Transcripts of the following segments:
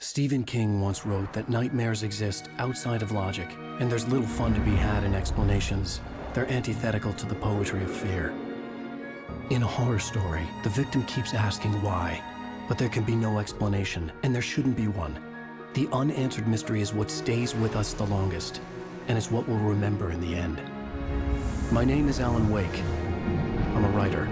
Stephen King once wrote that nightmares exist outside of logic, and there's little fun to be had in explanations. They're antithetical to the poetry of fear. In a horror story, the victim keeps asking why, but there can be no explanation, and there shouldn't be one. The unanswered mystery is what stays with us the longest, and it's what we'll remember in the end. My name is Alan Wake. I'm a writer.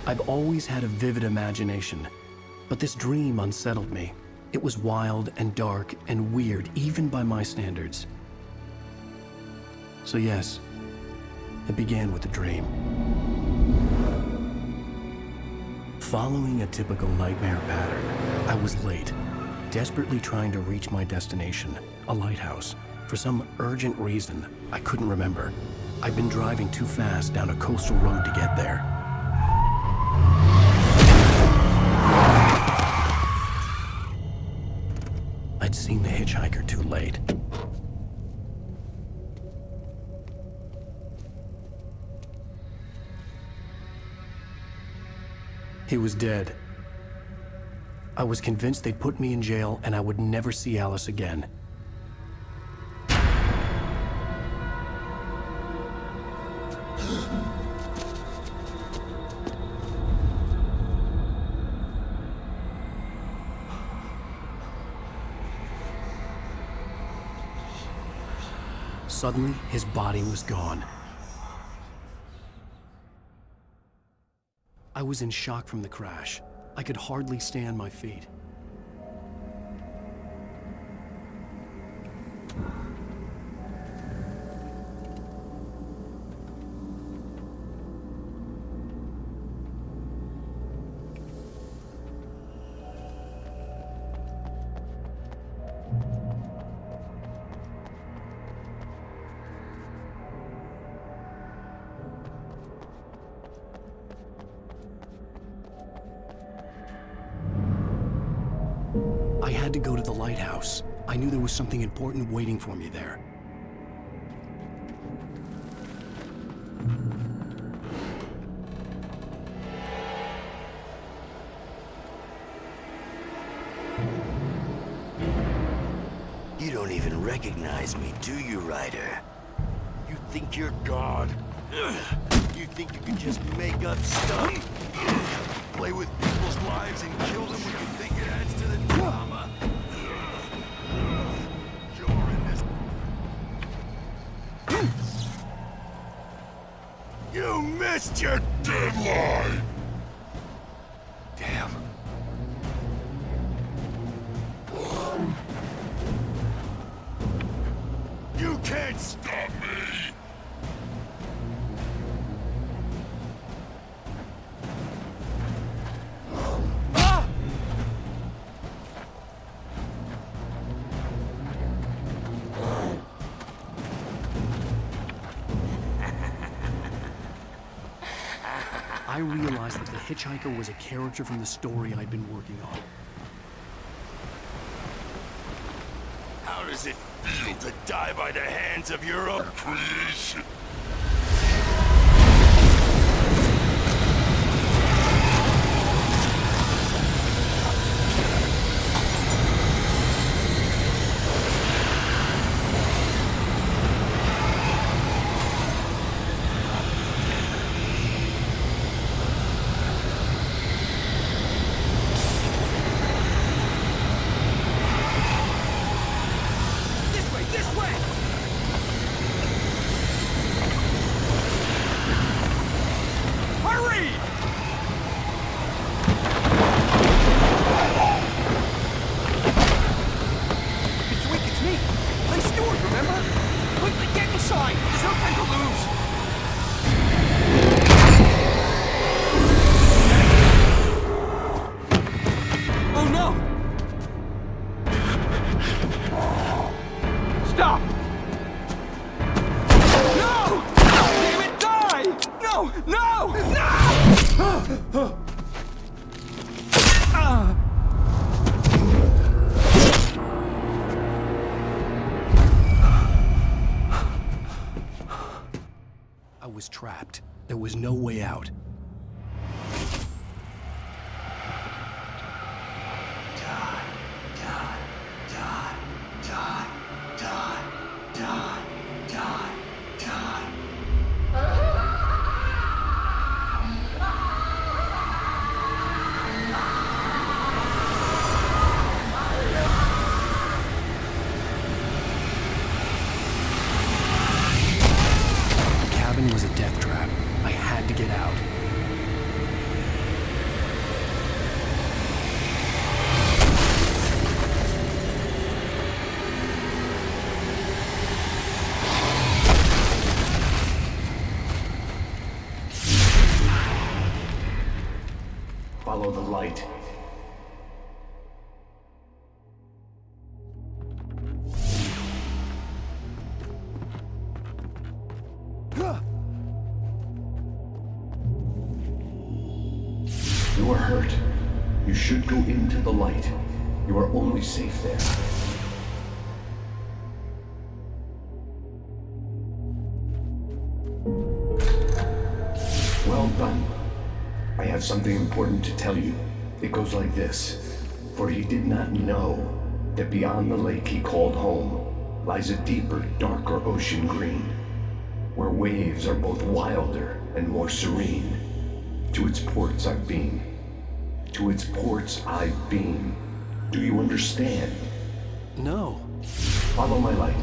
I've always had a vivid imagination, but this dream unsettled me. It was wild and dark and weird, even by my standards. So yes, it began with a dream. Following a typical nightmare pattern, I was late, desperately trying to reach my destination, a lighthouse. For some urgent reason, I couldn't remember. I'd been driving too fast down a coastal road to get there. I'd seen the hitchhiker too late. He was dead. I was convinced they'd put me in jail and I would never see Alice again. Suddenly, his body was gone. I was in shock from the crash. I could hardly stay on my feet. I had to go to the lighthouse. I knew there was something important waiting for me there. You don't even recognize me, do you, Ryder? You think you're God? You think you can just make up stuff? Play with people's lives and kill them when you think it adds to the drama? You're in this... You missed your deadline! Damn. You can't stop me! I realized that the hitchhiker was a character from the story I'd been working on. How does it feel to die by the hands of your own creation? was trapped. There was no way out. It was a death trap. I had to get out. Follow the light. You are hurt. You should go into the light. You are only safe there. Well done. I have something important to tell you. It goes like this. For he did not know that beyond the lake he called home lies a deeper, darker ocean green, where waves are both wilder and more serene. To its ports I've been. To its ports I've been. Do you understand? No. Follow my light.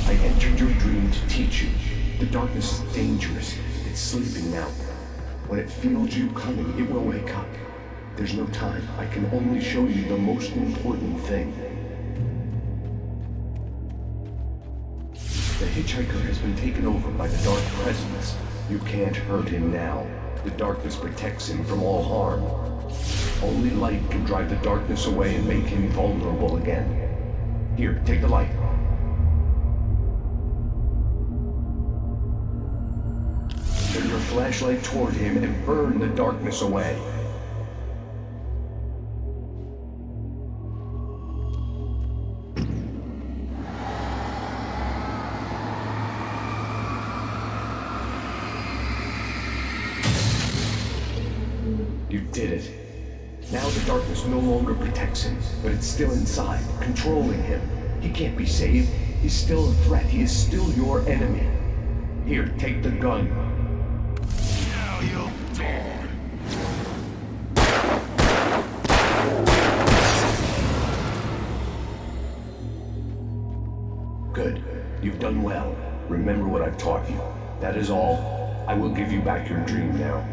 I entered your dream to teach you. The darkness is dangerous. It's sleeping now. When it feels you coming, it will wake up. There's no time. I can only show you the most important thing. The hitchhiker has been taken over by the dark presence. You can't hurt him now. The darkness protects him from all harm. Only light can drive the darkness away and make him vulnerable again. Here, take the light. Turn your flashlight toward him and burn the darkness away. You did it. Now the darkness no longer protects him, but it's still inside, controlling him. He can't be saved. He's still a threat. He is still your enemy. Here, take the gun. Now you'll die. Good. You've done well. Remember what I've taught you. That is all. I will give you back your dream now.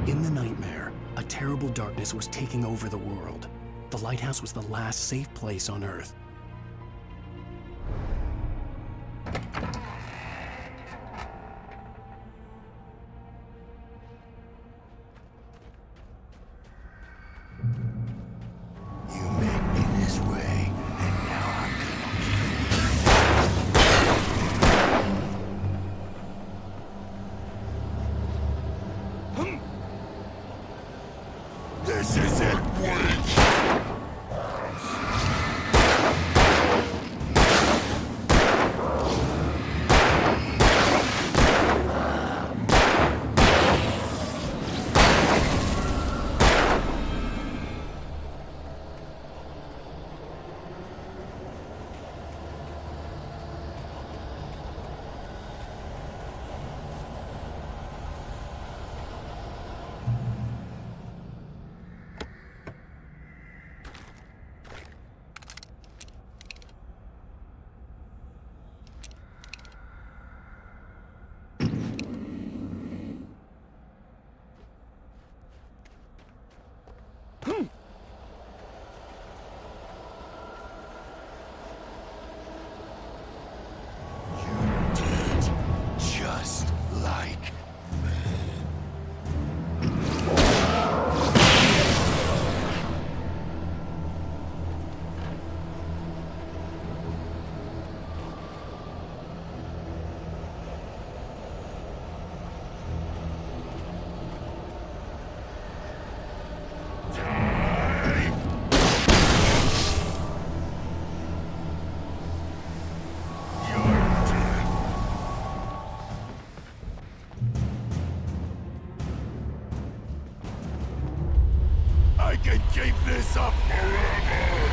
In the nightmare, a terrible darkness was taking over the world. The lighthouse was the last safe place on Earth. You make me this way, and now I'm gonna kill you. This isn't weak! can keep this up forever!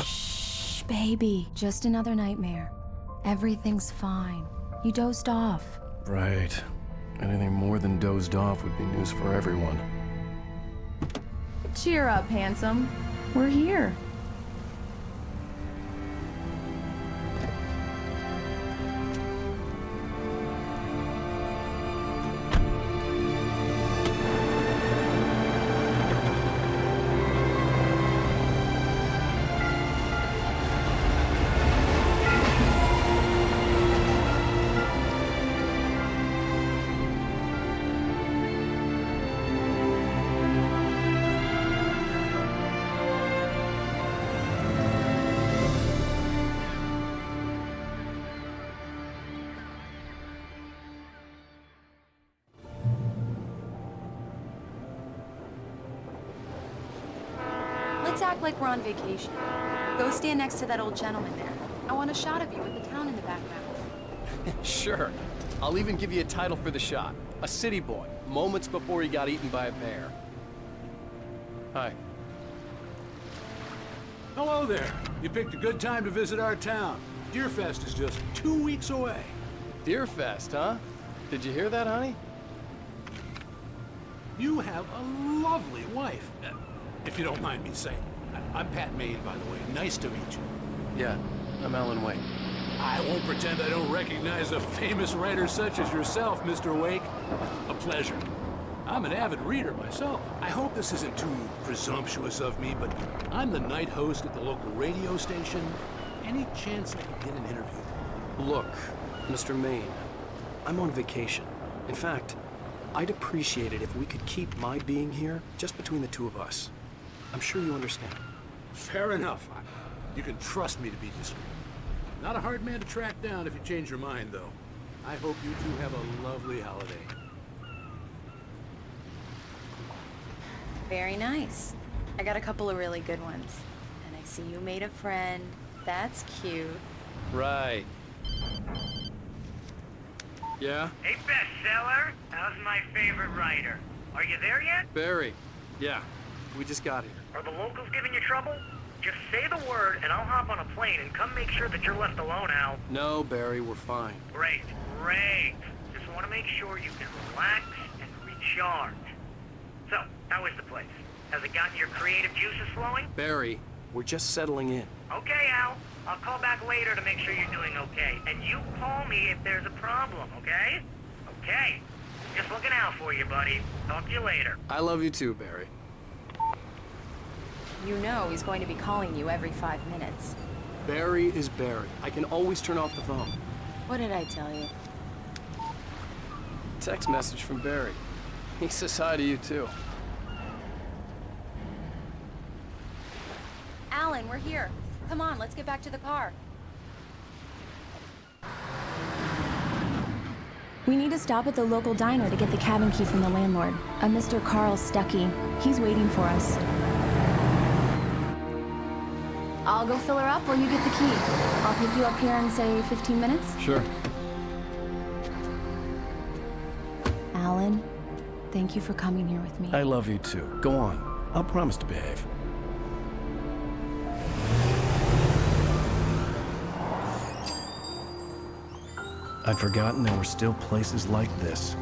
Shh, baby. Just another nightmare. Everything's fine. You dozed off. Right. Anything more than dozed off would be news for everyone. Cheer up, handsome. We're here. Let's act like we're on vacation. Go stand next to that old gentleman there. I want a shot of you with the town in the background. Sure. I'll even give you a title for the shot. A city boy, moments before he got eaten by a bear. Hi. Hello there. You picked a good time to visit our town. Deerfest is just 2 weeks away. Deerfest, huh? Did you hear that, honey? You have a lovely wife. If you don't mind me saying. I'm Pat Maine, by the way. Nice to meet you. Yeah, I'm Alan Wake. I won't pretend I don't recognize a famous writer such as yourself, Mr. Wake. A pleasure. I'm an avid reader myself. I hope this isn't too presumptuous of me, but I'm the night host at the local radio station. Any chance I could get an interview? Look, Mr. Maine, I'm on vacation. In fact, I'd appreciate it if we could keep my being here just between the two of us. I'm sure you understand. Fair enough. You can trust me to be discreet. Not a hard man to track down if you change your mind, though. I hope you two have a lovely holiday. Very nice. I got a couple of really good ones. And I see you made a friend. That's cute. Right. Yeah? Hey, bestseller. How's my favorite writer? Are you there yet? Barry. Yeah, we just got here. Are the locals giving you trouble? Just say the word and I'll hop on a plane and come make sure that you're left alone, Al. No, Barry, we're fine. Great, great. Just want to make sure you can relax and recharge. So, how is the place? Has it gotten your creative juices flowing? Barry, we're just settling in. Okay, Al. I'll call back later to make sure you're doing okay. And you call me if there's a problem, okay? Okay. Just looking out for you, buddy. Talk to you later. I love you too, Barry. You know he's going to be calling you every 5 minutes. Barry is Barry. I can always turn off the phone. What did I tell you? Text message from Barry. He says hi to you too. Alan, we're here. Come on, let's get back to the car. We need to stop at the local diner to get the cabin key from the landlord, a Mr. Carl Stuckey. He's waiting for us. I'll go fill her up while you get the key. I'll pick you up here in, say, 15 minutes. Sure. Alan, Thank you for coming here with me. I love you too. Go on. I'll promise to behave. I'd forgotten there were still places like this.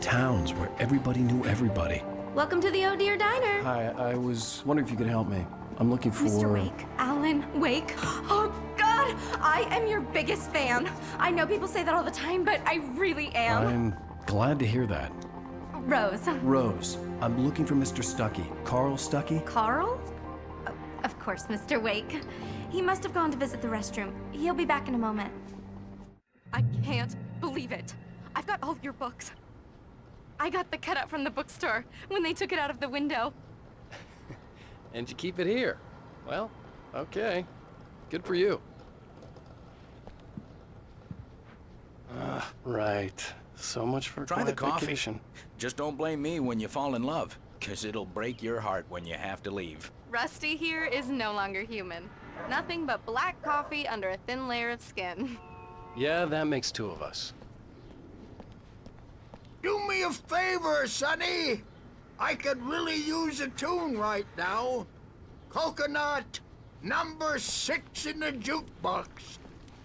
Towns where everybody knew everybody. Welcome to the Oh Dear Diner. Hi, I was wondering if you could help me. I'm looking for... Mr. Wake. Alan Wake. Oh, God! I am your biggest fan. I know people say that all the time, but I really am. I'm glad to hear that. Rose. Rose, I'm looking for Mr. Stuckey. Carl Stuckey? Carl? Of course, Mr. Wake. He must have gone to visit the restroom. He'll be back in a moment. I can't believe it. I've got all your books. I got the cutout from the bookstore when they took it out of the window. And you keep it here. Well, okay. Good for you. Right. So much for Try the quiet coffee. vacation. Just don't blame me when you fall in love, 'cause it'll break your heart when you have to leave. Rusty here is no longer human. Nothing but black coffee under a thin layer of skin. Yeah, that makes two of us. Do me a favor, Sonny. I could really use a tune right now. Coconut, number 6 in the jukebox.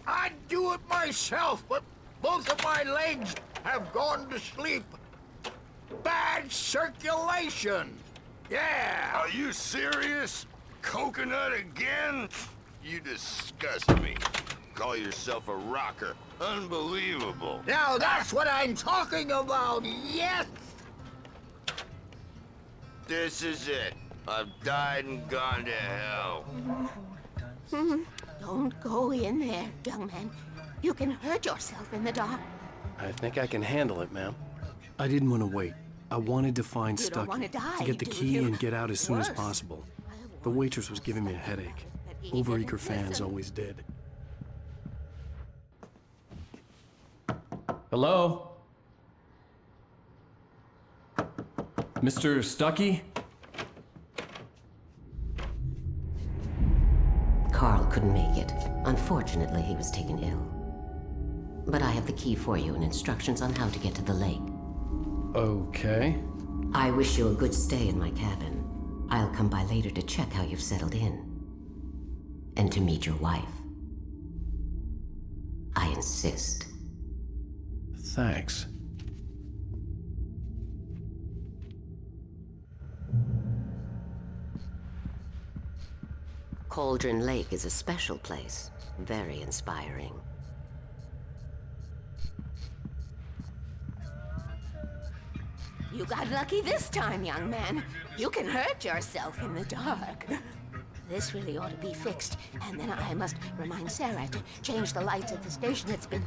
I'd do it myself, but both of my legs have gone to sleep. Bad circulation. Yeah. Are you serious? Coconut again? You disgust me. Call yourself a rocker. Unbelievable. Now that's what I'm talking about, yes! This is it. I've died and gone to hell. Don't go in there, young man. You can hurt yourself in the dark. I think I can handle it, ma'am. I didn't want to wait. I wanted to find You don't wanna Stuckey, die, to get the do key you? and get out as soon as Worse. possible. The waitress was giving me a headache. Overeager fans always did. Hello? Mr. Stuckey? Carl couldn't make it. Unfortunately, he was taken ill. But I have the key for you and instructions on how to get to the lake. Okay. I wish you a good stay in my cabin. I'll come by later to check how you've settled in. And to meet your wife. I insist. Thanks. Cauldron Lake is a special place. Very inspiring. You got lucky this time, young man. You can hurt yourself in the dark. This really ought to be fixed, and then I must remind Sarah to change the lights at the station. It's been...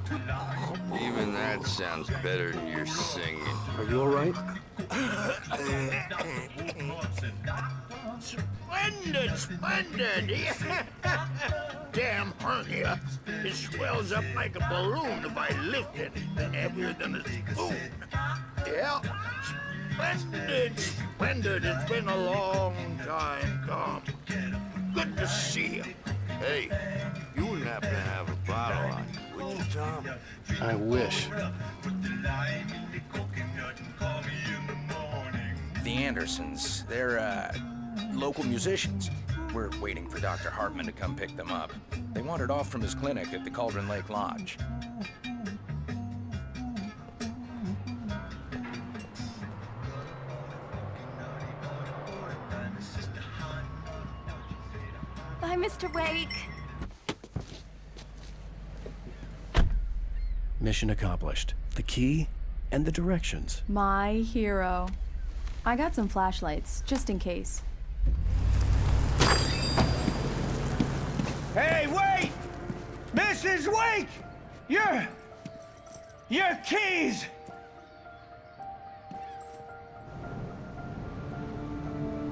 Even that sounds better than your singing. Are you all right? Splendid, splendid! Damn hernia. It swells up like a balloon if I lift it, heavier than a spoon. Yeah, splendid, splendid. It's been a long time come. Good to see you. Hey, you wouldn't happen to have a bottle on you, would you, Tom? I wish. The Andersons, they're, local musicians. We're waiting for Dr. Hartman to come pick them up. They wandered off from his clinic at the Cauldron Lake Lodge. Bye, Mr. Wake. Mission accomplished. The key and the directions. My hero. I got some flashlights, just in case. Hey, wait! Mrs. Wake! Your keys!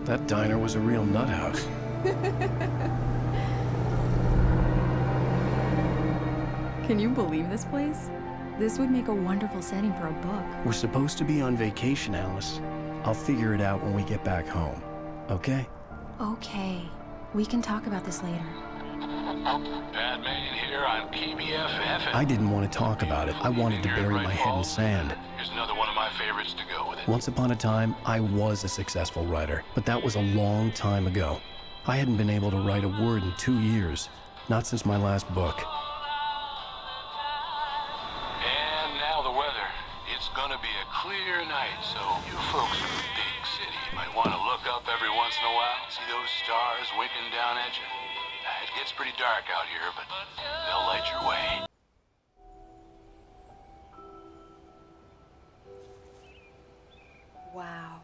That diner was a real nut house. Can you believe this place? This would make a wonderful setting for a book. We're supposed to be on vacation, Alice. I'll figure it out when we get back home. Okay? Okay, we can talk about this later. Pat Main here on KBFF. I didn't want to talk about it. I wanted to bury my head in sand. Here's another one of my favorites to go with it. Once upon a time, I was a successful writer, but that was a long time ago. I hadn't been able to write a word in 2 years, not since my last book. And now the weather. It's gonna be a clear night, so you folks in the big city might want to look up every once in a while, see those stars winking down at you. It gets pretty dark out here, but they'll light your way. Wow.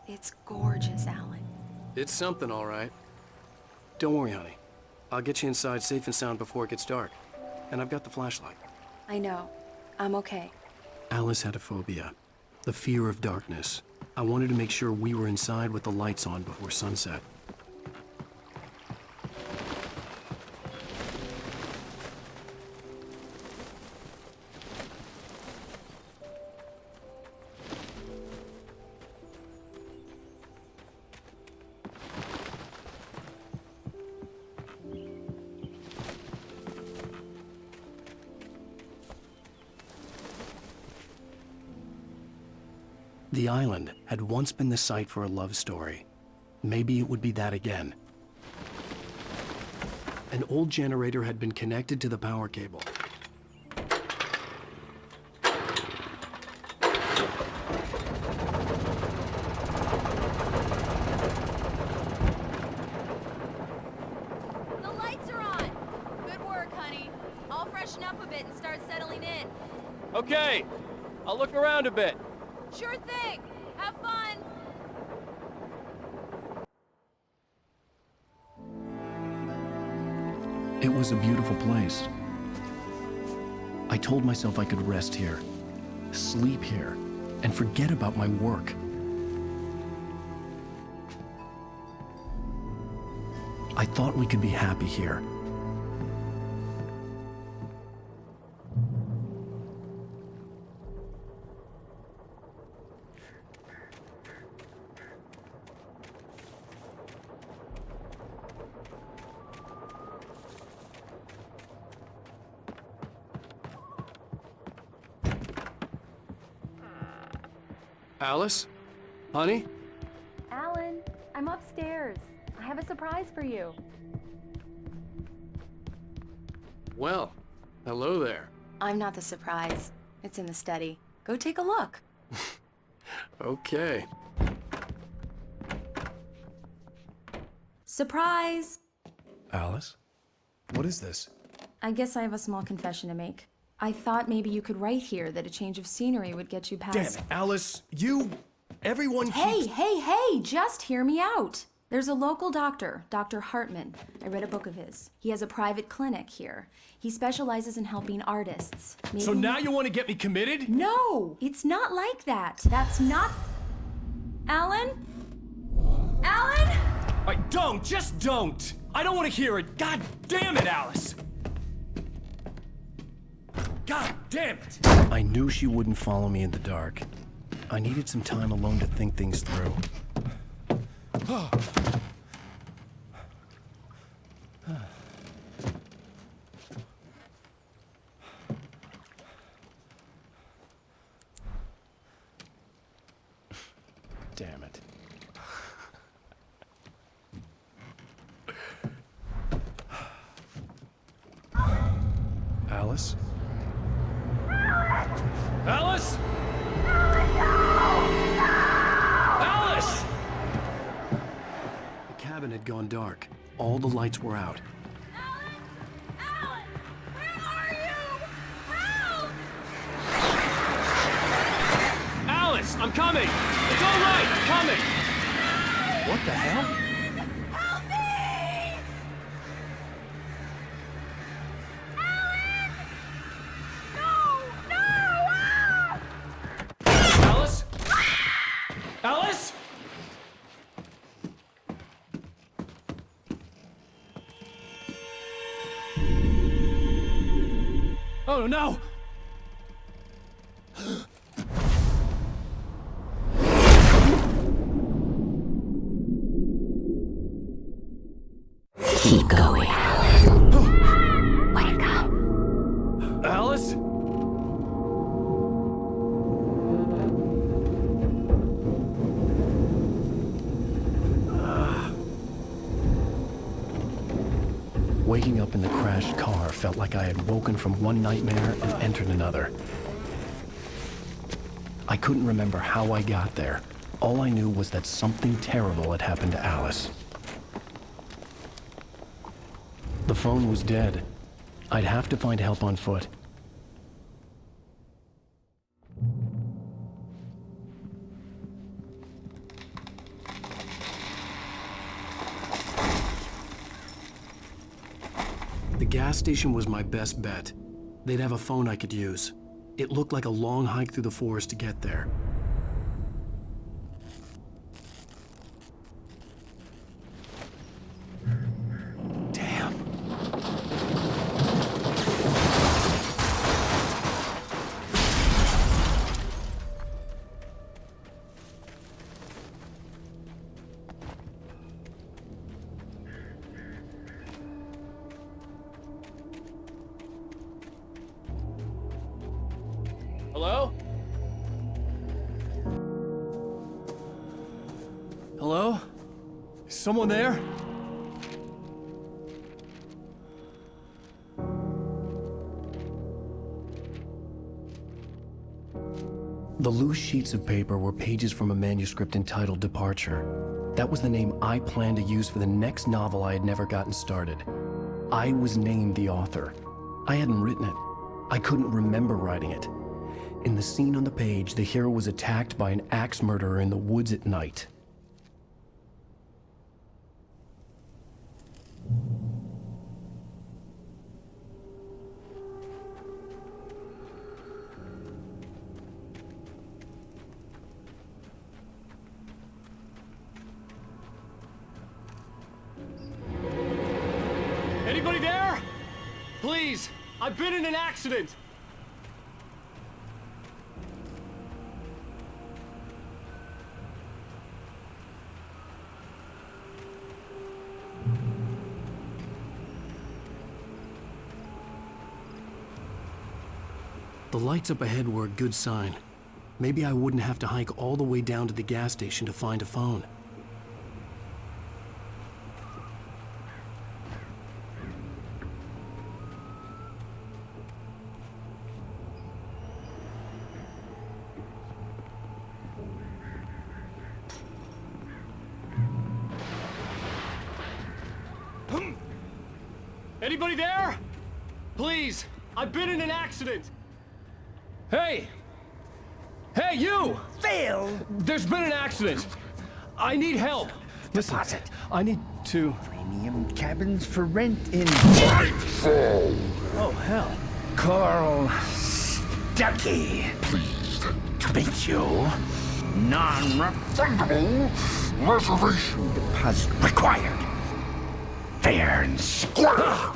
It's gorgeous, Alan. It's something, all right. Don't worry, honey. I'll get you inside safe and sound before it gets dark. And I've got the flashlight. I know. I'm okay. Alice had a phobia, the fear of darkness. I wanted to make sure we were inside with the lights on before sunset. The island had once been the site for a love story. Maybe it would be that again. An old generator had been connected to the power cable. The lights are on! Good work, honey. I'll freshen up a bit and start settling in. Okay, I'll look around a bit. Sure thing! Have fun! It was a beautiful place. I told myself I could rest here, sleep here, and forget about my work. I thought we could be happy here. Alice? Honey? Alan, I'm upstairs. I have a surprise for you. Well, hello there. I'm not the surprise. It's in the study. Go take a look. Okay. Surprise! Alice? What is this? I guess I have a small confession to make. I thought maybe you could write here that a change of scenery would get you past... Damn it, Alice! Everyone keeps... Hey, just hear me out. There's a local doctor, Dr. Hartman. I read a book of his. He has a private clinic here. He specializes in helping artists. Maybe... So now you want to get me committed? No, it's not like that. That's not... Alan? Alan? Just don't! I don't want to hear it! God damn it, Alice! God damn it! I knew she wouldn't follow me in the dark. I needed some time alone to think things through. Damn it. Alice? Alice? Alice! The cabin had gone dark. All the lights were out. Alan! Where are you? Help! Alice, I'm coming! It's all right, I'm coming! What the hell? Help me! Alan! No! Ah! Alice? Alice? Oh no! Keep going, Alan. Waking up in the crashed car felt like I had woken from one nightmare and entered another. I couldn't remember how I got there. All I knew was that something terrible had happened to Alice. The phone was dead. I'd have to find help on foot. The gas station was my best bet. They'd have a phone I could use. It looked like a long hike through the forest to get there. Damn. Hello? Hello? Is someone there? The loose sheets of paper were pages from a manuscript entitled Departure. That was the name I planned to use for the next novel I had never gotten started. I was named the author. I hadn't written it. I couldn't remember writing it. In the scene on the page, the hero was attacked by an axe murderer in the woods at night. Anybody there? Please, I've been in an accident. The lights up ahead were a good sign. Maybe I wouldn't have to hike all the way down to the gas station to find a phone. Anybody there? Please, I've been in an accident. Hey! Hey, you! Phil! There's been an accident. I need help. Listen, Deposit. I need to... Premium cabins for rent in Nightfall! Oh, hell. Carl Stuckey. Pleased. To meet you. Non-refundable Reservation deposit required. Fair and square!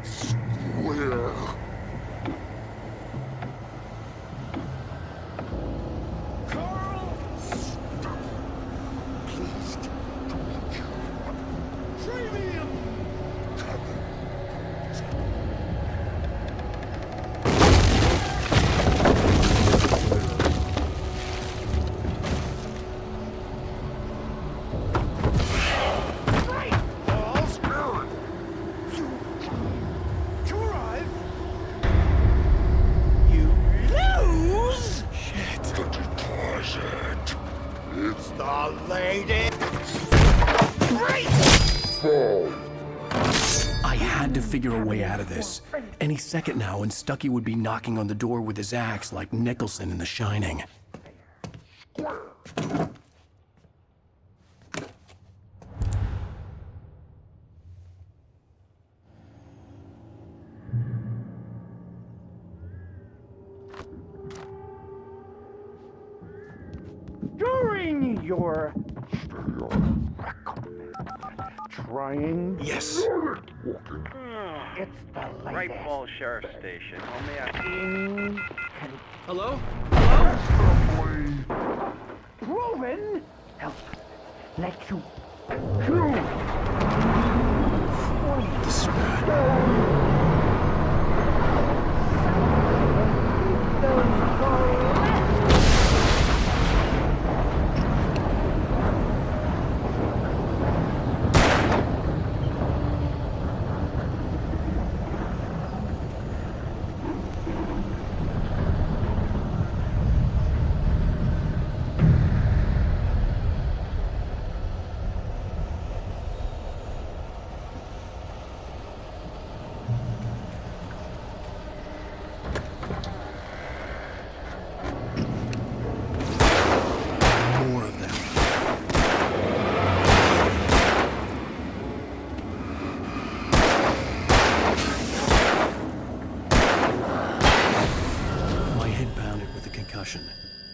Square. Carl Stuckey. Pleased to meet you. Premium I had to figure a way out of this. Any second now, and Stuckey would be knocking on the door with his axe like Nicholson in The Shining. During your trying. Yes. It's the latest. Right Falls Sheriff Station. Hello? Proven help. Let you choose. This is bad.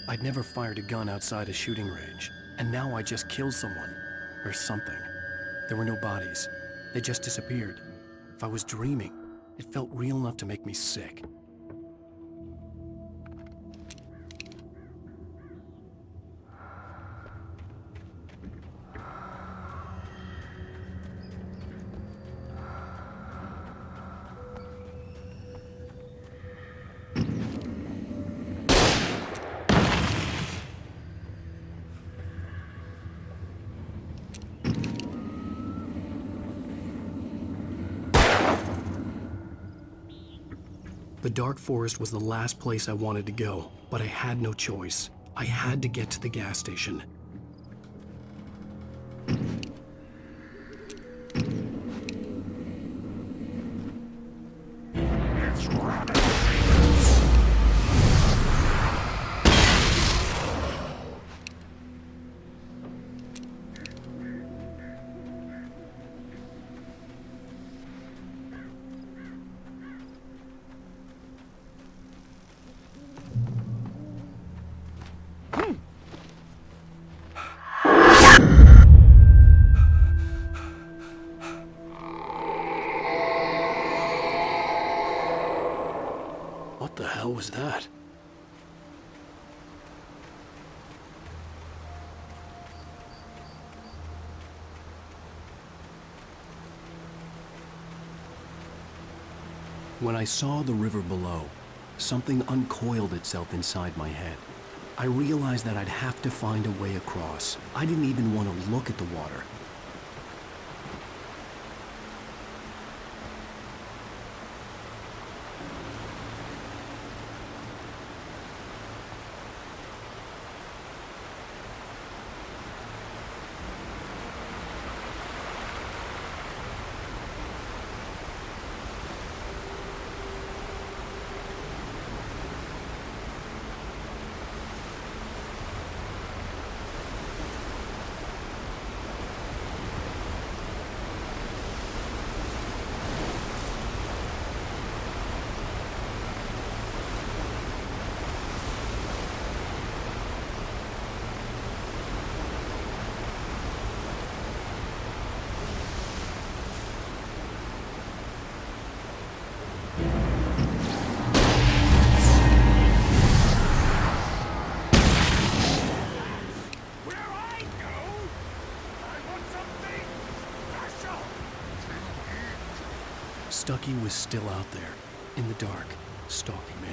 I'd never fired a gun outside a shooting range, and now I just killed someone. Or something. There were no bodies. They just disappeared. If I was dreaming, it felt real enough to make me sick. The dark forest was the last place I wanted to go, but I had no choice. I had to get to the gas station. It's running. What the hell was that? When I saw the river below, something uncoiled itself inside my head. I realized that I'd have to find a way across. I didn't even want to look at the water. Stucky was still out there, in the dark, stalking me.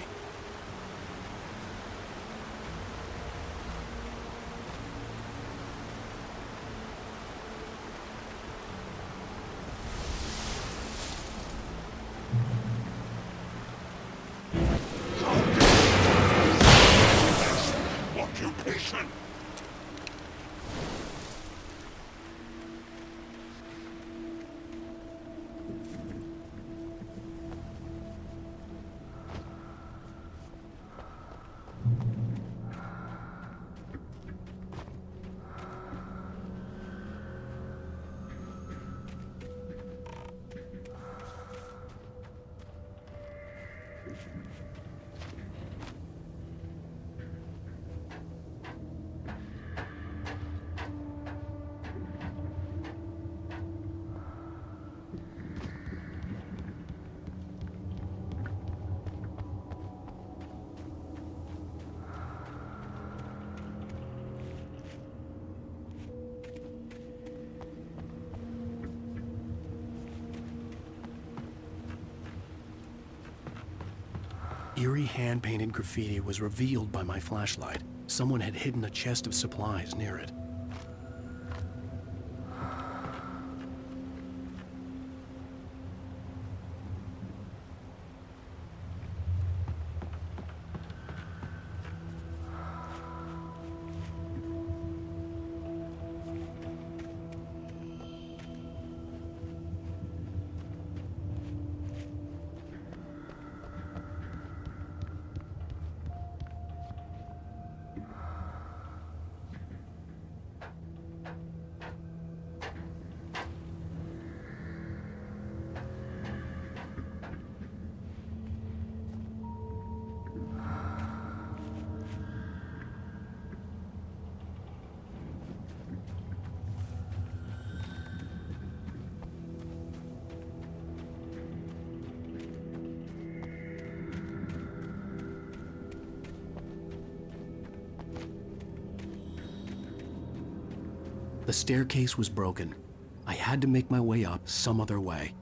Occupation. Eerie hand-painted graffiti was revealed by my flashlight. Someone had hidden a chest of supplies near it. The staircase was broken. I had to make my way up some other way.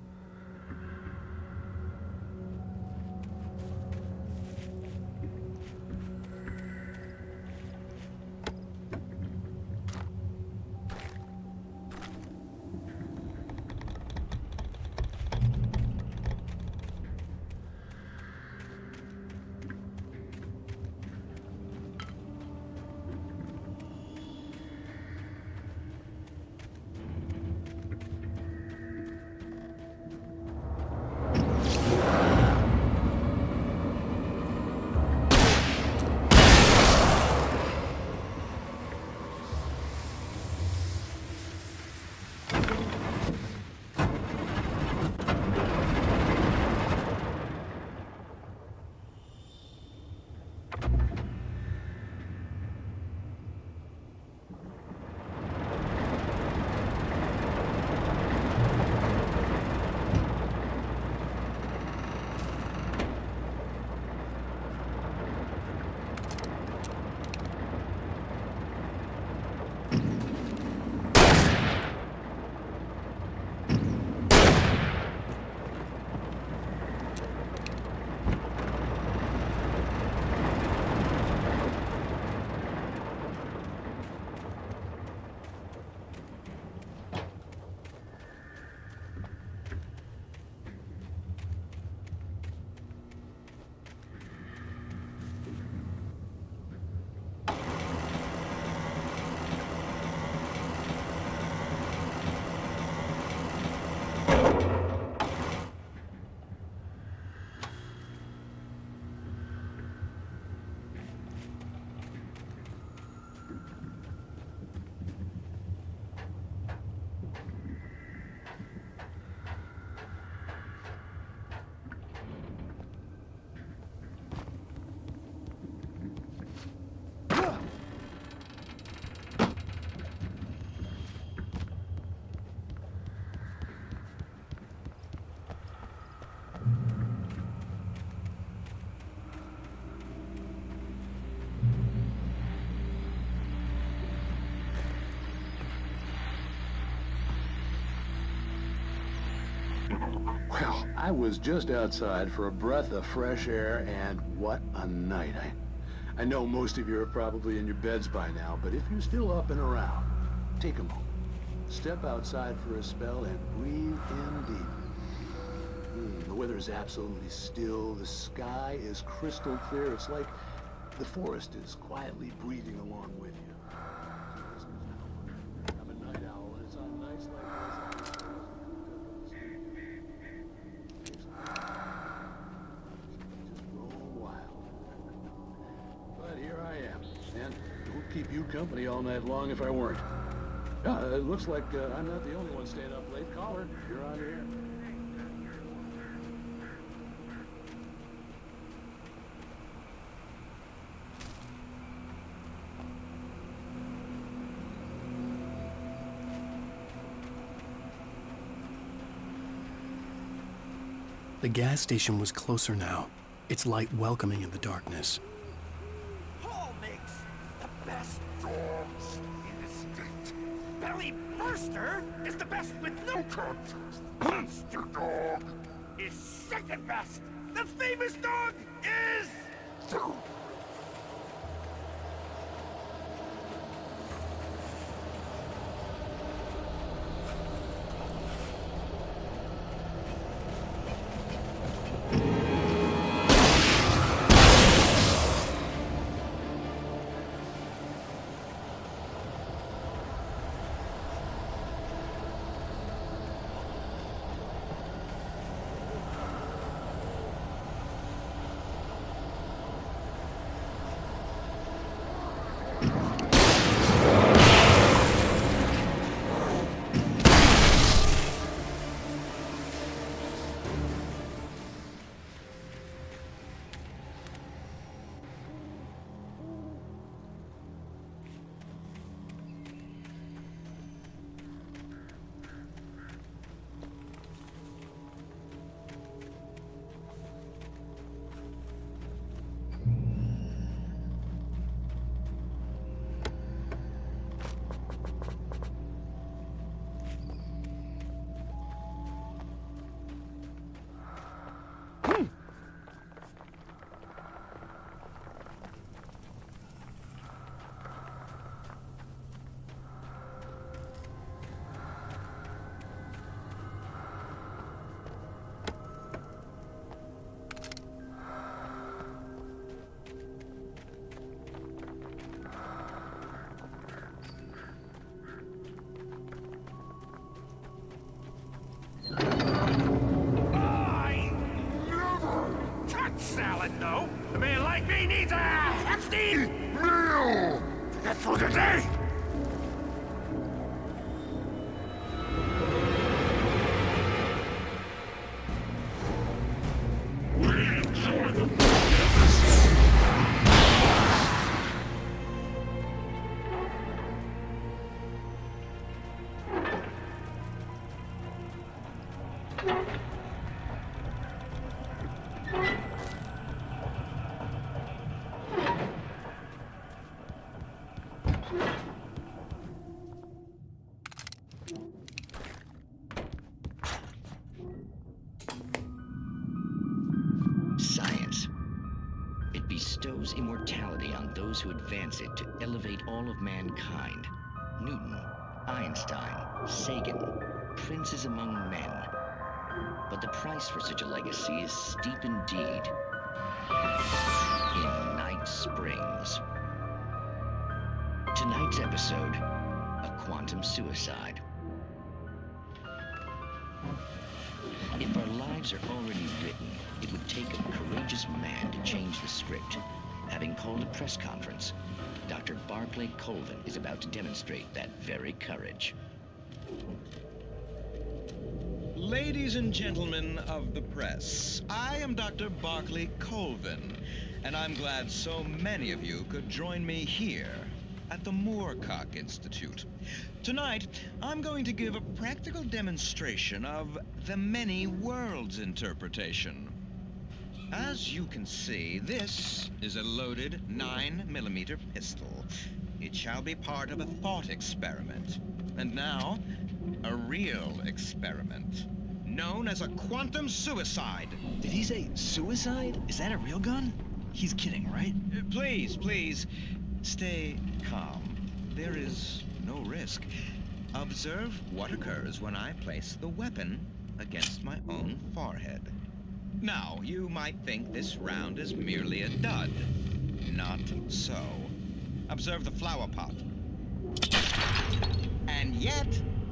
Well, I was just outside for a breath of fresh air, and what a night. I know most of you are probably in your beds by now, but if you're still up and around, take a moment. Step outside for a spell and breathe in deep. The weather is absolutely still. The sky is crystal clear. It's like the forest is quietly breathing along with you. I'm a night owl, and it's on nights like this. But here I am, and it would keep you company all night long if I weren't. It looks like I'm not the only one staying up late. Caller, you're on here. The gas station was closer now, its light welcoming in the darkness. Paul makes the best dogs in the state. Belly Burster is the best with no contest. Monster Dog is second best. The famous dog is... salad, no. A man like me needs a hefty meal to get through the day. We enjoy the Science. It bestows immortality on those who advance it to elevate all of mankind. Newton, Einstein, Sagan, princes among men. But the price for such a legacy is steep indeed. In Night Springs. Tonight's episode, a quantum suicide. If our lives are already written, it would take a courageous man to change the script. Having called a press conference, Dr. Barclay Colvin is about to demonstrate that very courage. Ladies and gentlemen of the press, I am Dr. Barclay Colvin, and I'm glad so many of you could join me here at the Moorcock Institute. Tonight, I'm going to give a practical demonstration of the many worlds interpretation. As you can see, this is a loaded 9mm pistol. It shall be part of a thought experiment. And now, a real experiment, known as a quantum suicide. Did he say suicide? Is that a real gun? He's kidding, right? Please, stay calm. There is no risk. Observe what occurs when I place the weapon against my own forehead. Now, you might think this round is merely a dud. Not so. Observe the flower pot. And yet,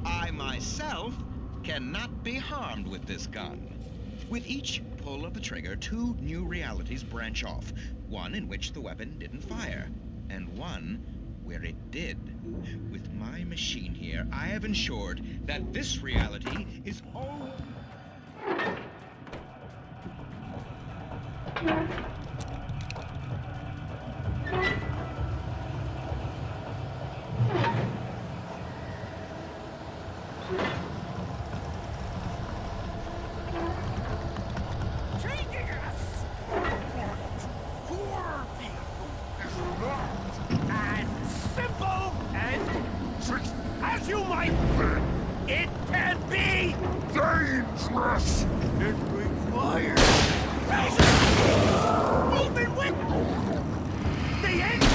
I myself cannot be harmed with this gun. With each pull of the trigger, two new realities branch off. One in which the weapon didn't fire, and one where it did. With my machine here, I have ensured that this reality is all... as you might think, it can be dangerous. It requires movement with the engine.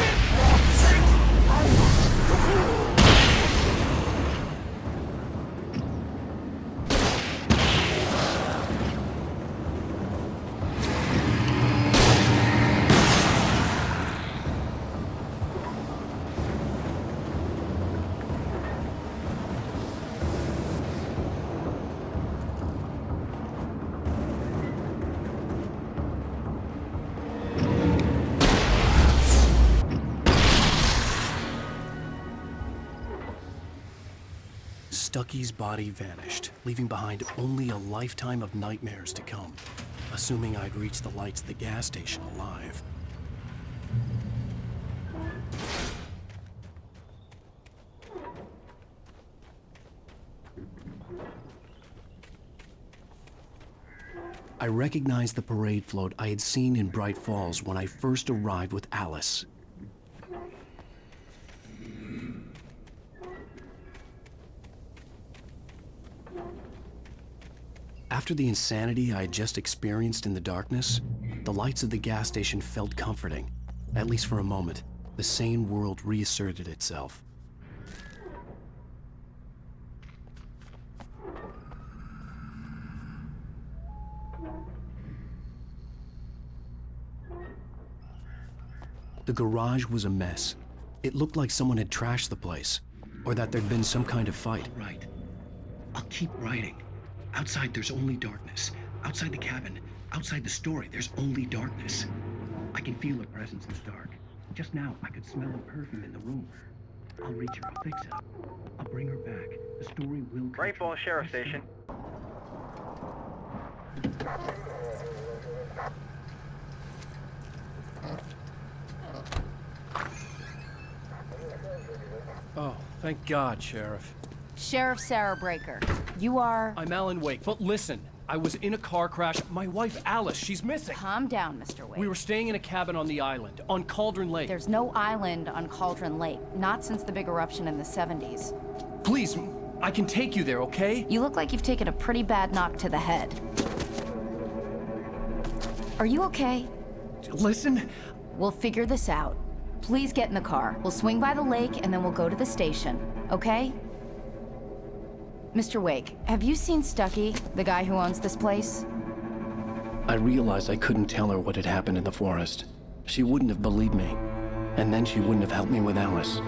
Stucky's body vanished, leaving behind only a lifetime of nightmares to come, assuming I'd reached the lights at the gas station alive. I recognized the parade float I had seen in Bright Falls when I first arrived with Alice. After the insanity I had just experienced in the darkness, the lights of the gas station felt comforting. At least for a moment, the sane world reasserted itself. The garage was a mess. It looked like someone had trashed the place, or that there'd been some kind of fight. All right. I'll keep writing. Outside, there's only darkness. Outside the cabin, Outside the story, there's only darkness. I can feel her presence in the dark. Just now, I could smell her perfume in the room. I'll reach her. I'll fix it. I'll bring her back. The story will come Rainbow true. Sheriff Station. Oh, thank God, Sheriff. Sheriff Sarah Breaker. You are... I'm Alan Wake, but listen. I was in a car crash. My wife, Alice, she's missing. Calm down, Mr. Wake. We were staying in a cabin on the island, on Cauldron Lake. There's no island on Cauldron Lake. Not since the big eruption in the 70s. Please, I can take you there, okay? You look like you've taken a pretty bad knock to the head. Are you okay? Listen. We'll figure this out. Please get in the car. We'll swing by the lake and then we'll go to the station, okay? Mr. Wake, have you seen Stucky, the guy who owns this place? I realized I couldn't tell her what had happened in the forest. She wouldn't have believed me. And then she wouldn't have helped me with Alice.